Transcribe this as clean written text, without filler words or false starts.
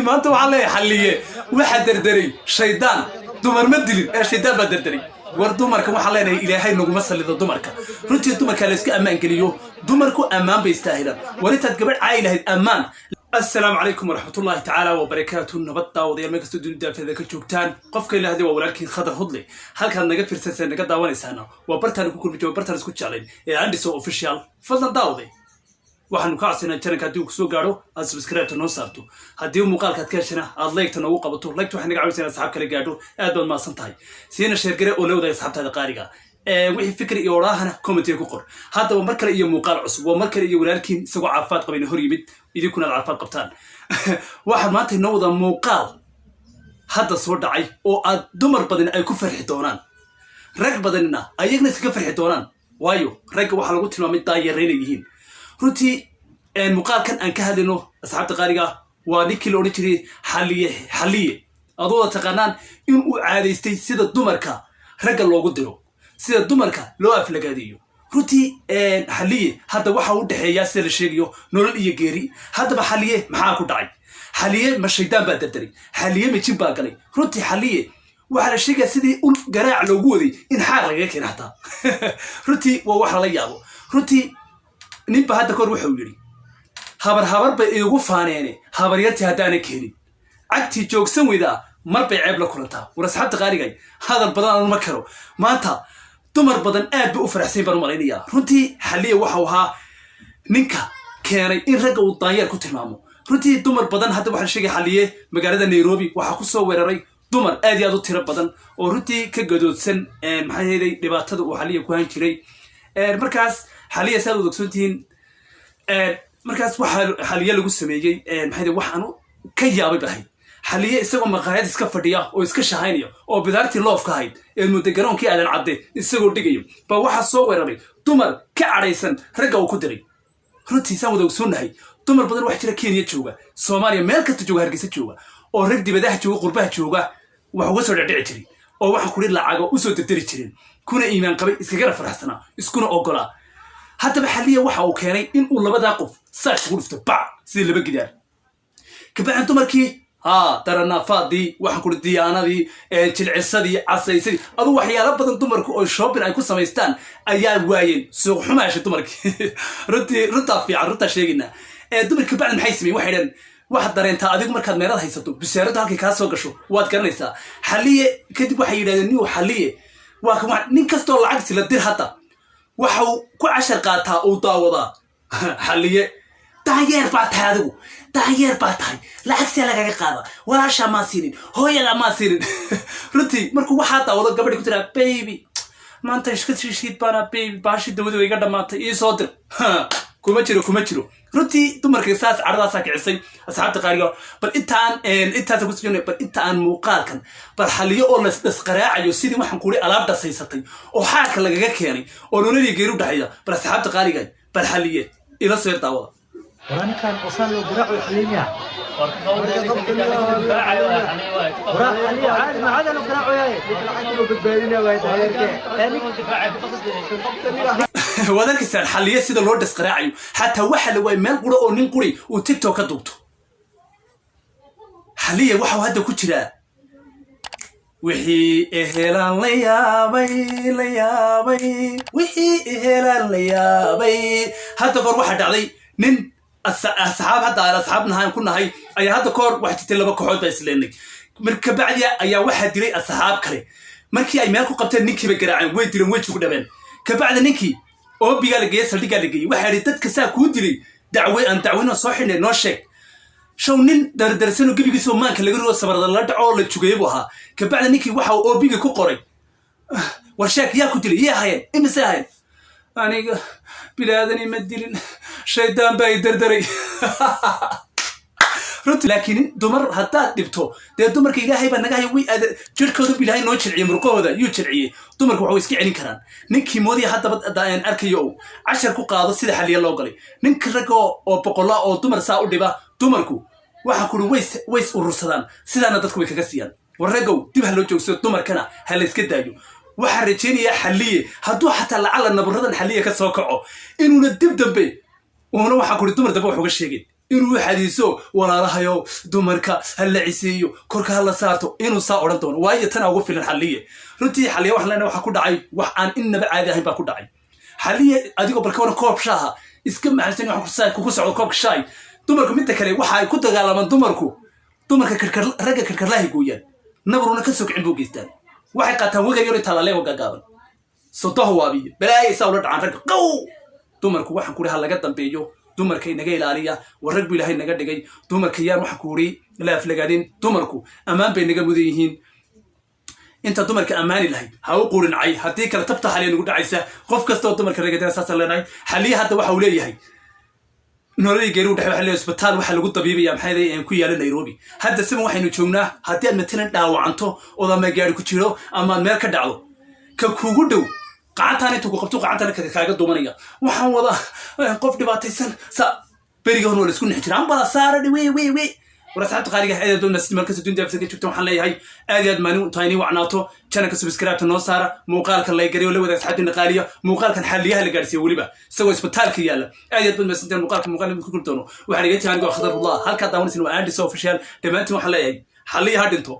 maanta waxaa leeyahay xalliye waxa derderay shaydaan dumar ma dilin ee shaydaan baa derderay war dumarka waxaa leenahay ilaahay naguma salido dumarka runtii dumarka la iska ammaan geliyo dumarku ammaan bay istaahilaan warintaad gabadh caay lahayd ammaan السلام عليكم ورحمة الله تعالى وبركاته نبض وديال ما كستو دون دافع ذاك الجوكتان قف كيلا هذي ولكن خضر هضلي هل كان نقد في رسالة نقد داواني سنة وبرتها نكون بجوا برتها نسكت شالين عندي سو أوفيشال فضل داودي waxaanu ka codsanaa channelka haddii uu kusoo gaaro aad subscribe noo saarto haddii uu muuqaalka ka heshana aad like noogu qabato like waxay naga caawinaysaa asxaab kale gaadho aad baad maasan tahay siina share gare oo la wadaag asxaabtaada qaariga wixii fikir iyo waraahana comment ku qor haddaba mar kale iyo muuqaal cusub waa mar kale iyo walaalkiin isagoo caafimaad qabin hor yimid idinkuna caafimaad qabtaan waxaan maanta inoo wada muuqaal hadda soo dhacay oo aad dumar badan ay ku farxi doonaan rag badanina ayagna iskaga farxi doonaan waayo ragga waxaa lagu tilmaamay daayarayna yihiin runtii muuqaalkan aan ka hadlayno asxaabta qaariga waa ninkii la odhan jiray xalliye adooda taqaanaan in uu caadaystay sida dumarka ragga loogu diro sida dumarka loo aflagaadeeyo runtii xalliye hadda waxa u dhexeeyaa sida la sheegayo nolol iyo geeri haddaba xalliye maxaa ku dhacay xalliye ma shaydaan baa dardaray xalliye ma jin baa galay runtii xalliye waxaa la sheegaya sidii ul garaac loogu waday in xaaq lagaga keena hataa runtii waa wax lala yaabo runtii ninba hadda kor wuxuu yidhi habar bay iigu faaneene habaryartii haddaana keenin cagtii joogsan weydaa mar bay ceeb la kulantaa war asxaabta qaarigay hadal badan aan ma karo maanta dumar badan aad bay u faraxsayn baan u malaynayaa runtii xalliye waxau ahaa ninka keenay in ragga uu daanyeer ku tilmaamo runtii dumar badan hadda waxaa la sheegaya xalliye magaalada nairobi waxaa ku soo weeraray dumar aad iyo aad u tiro badan oo runtii ka gadoodsan maxaa yeelay dhibaatada uu xalliye ku han jiray markaas xalliye saad u ogsoontihiin markaas waxaa xalliye lagu sameeyey maxaa waxaanu ka yaabay bahay xalliye isagoo maqaayad iska fadhiya oo iska shahaynaya oo bidaartii loofka ahayd ee muddo garoonkii aadan cadde isagoo dhigayo baa waxaa soo weeraray dumar ka cadhaysan ragga uu ku diray runtii saan wada ogsoonnahay dumar badan wax jira kenya jooga soomaaliya meel kasta jooga hargeysa jooga oo rag dibadaha jooga qurbaha jooga wax uga soo dhecdhici jiray oo waxaan kudhi lacago usoo dardari jireen kuna iimaan qabay iskagana faraxsanaa iskuna ogolaa haddaba xalliye waxa uu keenay in uu labadaa qof saas ugu dhifto bac sidii laba gidaar kabacdi dumarkii daranaafaadii waxaan kudhi diyaanadii jilcisadii casaysadii aduu waxyaalo badan dumarku oo shopping ay ku samaystaan ayaa waayeen suuq xumaasha dumarkii runtaa fiican runtaa sheegaynaa dumarki kabacdi maxay sameyen waxay dhaheen waxaad dareentaa adigu markaad meelad haysato busaaradu halkay kaa soo gasho waad garanaysaa xalliye kadib waxay yidhahdeen niu xalliye waa nin kastoo lacag sila dir hadda waxau ku cashar qaataa uu daawadaa xalliye daanyeer baa tahay adigu daanyeer baa tahay lacagsia lagaga qaada walaashaa maa siinin hooyadaa maa siinin runtii markuu waxaa daawado gabadhi ku tiraa baby maanta iska shiishiid baana baby baashi dawadi way iga dhammaatay ii soo dir kuma jiro runtii dumarkii saas caradaasaa kicisay asxaabta qaariga bal intaasa ku sujinay bal inta aan muuqaalkan bal xalliye oo lasqaraacayo sidii waxaan kuhi alaab dhasaysatay oo xaarka lagaga keenay oo nololii geeri u dhexeeya bal asxaabta qaariga bal xalliye ila soo yar daawada وراني كان وصل له قراع وحليميا عاد ما عاد له قراع وياي له بدبالينا wadankiisaan xalliye sida loo dhasqaraacayo xataa waxa la waayay meel qura oo nin quri uu tiktok ka duubto xalliye waxau hadda ku jiraa wixii ehelaan la yaabay wixii ehelaan la yaabay hadda kor waxaa dhacday nin asxaab hadda aan asxaab nahay ku nahay ayaa hadda kahor wax jirtay laba kooxood baa isleenay marka bacdiya ayaa waxaa dilay asxaab kale markii ay meel ku qabteen ninkiiba garaaceen way dileen way jigu dhabeen kabacdi ninkii oobigaa la geeyey saldhigaa la geeyey waxaa idhi dadka saa kuu dilay dacweyno soo xidhnay noo sheeg show nin dardarsanoo gebigiisoo maanka laga rido sabarada la dhaco oo la jugeeye buu ahaa kabacdi ninkii waxa uu oobigii ku qoray war sheeg yaa ku dilay yay ahayeen imise ahayn aniga bilaadani ma dilin shaydaan baa i dardaray runtii laakiin dumar haddaad dhibto dee dumarka ilaahay baa naga haya way jirhkooda ilaahay noo jilciyey murqahooda yuu jilciyey dumarku waxay iska celin karaan ninkii moodiya haddaba arkayo uu cashar ku qaado sida xalliye loo galay ninka ragga oo boqolla oo dumar saa u dhiba dumarku waxaan kuri ways urursadaan sidaana dadku way kaga siiyaan war raggow dib ha loo joogsado dumarkana ha la iska daayo waxaan rajaynayaa xalliye hadduu xataa lacala nabaradan xalliye ka soo kaco inuuna dib dambe uuna waxaan kuri dumar dambe wax uga sheegin inuu xadiiso walaalahayo dumarka hal ciisiyo korka hal saarto inuu saa oran doono waayo tan ugu filan xalliye runtii xalliye wax leena waxa ku dhacay wax aan inaba caadi ahayn baa ku dhacay xalliye adigoo balka koob shaaha iska macalsan wax ku socdo koob shaay dumarku mid kale waxa ay ku dagaalamaan dumarka ragga karkarlahay gooyaan nabaruna ka soo kicin buu geystaan waxay qaataan wagay yar talaalay waga gaaban sodaho waabiye balaay sawla dhacan rag qaw dumarku waxaan ku laga dambeeyo dumarka inaga ilaaliya warag bi ilaahay naga dhigay dumarka yar waxa ku uri la aflagaadin dumarku amaan bay naga mudan yihiin inta dumarka amaani lahayd ha u qurinacay hadii kala tabta xalay nagu dhacaysa qof kasto dumarka reegadana saasa leenahay xaliye hadda waxa uu leeyahay nolol geeru dhaxay waxa leeyahay isbitaal waxa lagu dabiibaya maxay ay ku yaala Nairobi hadda siman waxaynu joognaa hadii aad matalan dhaawacanto oo ma gaari ku jiro ama meel ka dhacdo ka kugu dhow qaantaan inta ku qabto qaantaan kaaga dumanaya waxaan wada qof dhibaataysan sa beriga hore isku nixjiraan bala saara way ورسالة قارئة هذا دون نسمع مركز الدنيا في سكتشوف تمحل لي هاي أدياد مانو تايني وعناته كان كسبسكرايب النصارى موقعك الله يقري ولا وذا سحد النقالية موقعك حليها اللي قارسي ولبا سوى سبتالك يلا أدياد دون مسنتين موقعك بكل تونو وحريقتي عنده أخضر الله هل كان داونس إنه عندي سوفيشال دمانتي وحليها حليها دنتو